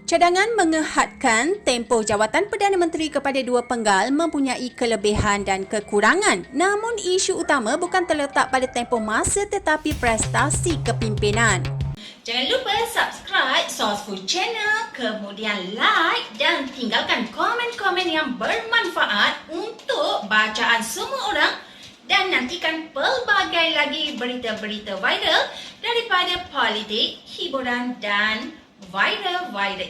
Cadangan mengehadkan tempoh jawatan Perdana Menteri kepada dua penggal mempunyai kelebihan dan kekurangan. Namun isu utama bukan terletak pada tempoh masa tetapi prestasi kepimpinan. Jangan lupa subscribe Source Food Channel, kemudian like dan tinggalkan komen-komen yang bermanfaat untuk bacaan semua orang dan nantikan pelbagai lagi berita-berita viral daripada politik, hiburan dan viral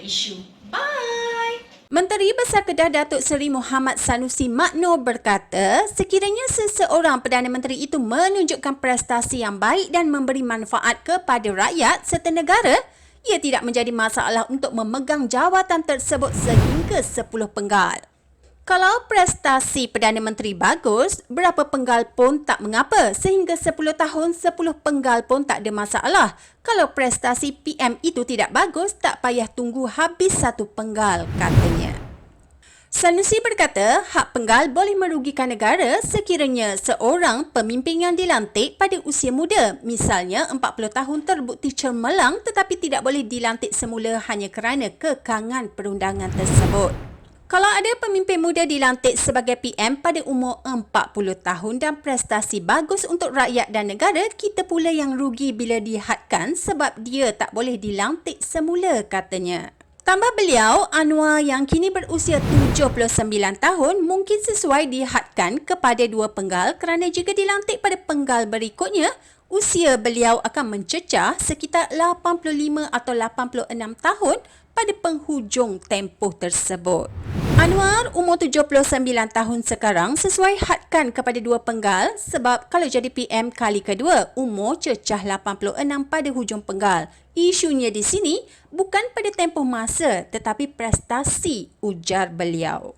isu. Bye! Menteri Besar Kedah Datuk Seri Muhammad Sanusi Makno berkata, sekiranya seseorang Perdana Menteri itu menunjukkan prestasi yang baik dan memberi manfaat kepada rakyat serta negara, ia tidak menjadi masalah untuk memegang jawatan tersebut sehingga 10 penggal. Kalau prestasi Perdana Menteri bagus, berapa penggal pun tak mengapa. Sehingga 10 tahun, 10 penggal pun tak ada masalah. Kalau prestasi PM itu tidak bagus, tak payah tunggu habis 1 penggal, katanya. Sanusi berkata, hak penggal boleh merugikan negara sekiranya seorang pemimpin yang dilantik pada usia muda, misalnya 40 tahun terbukti cemerlang tetapi tidak boleh dilantik semula hanya kerana kekangan perundangan tersebut. Kalau ada pemimpin muda dilantik sebagai PM pada umur 40 tahun dan prestasi bagus untuk rakyat dan negara, kita pula yang rugi bila dihadkan sebab dia tak boleh dilantik semula, katanya. Tambah beliau, Anwar yang kini berusia 79 tahun mungkin sesuai dihadkan kepada 2 penggal kerana jika dilantik pada penggal berikutnya, usia beliau akan mencecah sekitar 85 atau 86 tahun pada penghujung tempoh tersebut. Anwar umur 79 tahun sekarang sesuai hadkan kepada 2 penggal sebab kalau jadi PM kali kedua, umur cecah 86 pada hujung penggal. Isunya di sini bukan pada tempoh masa tetapi prestasi, ujar beliau.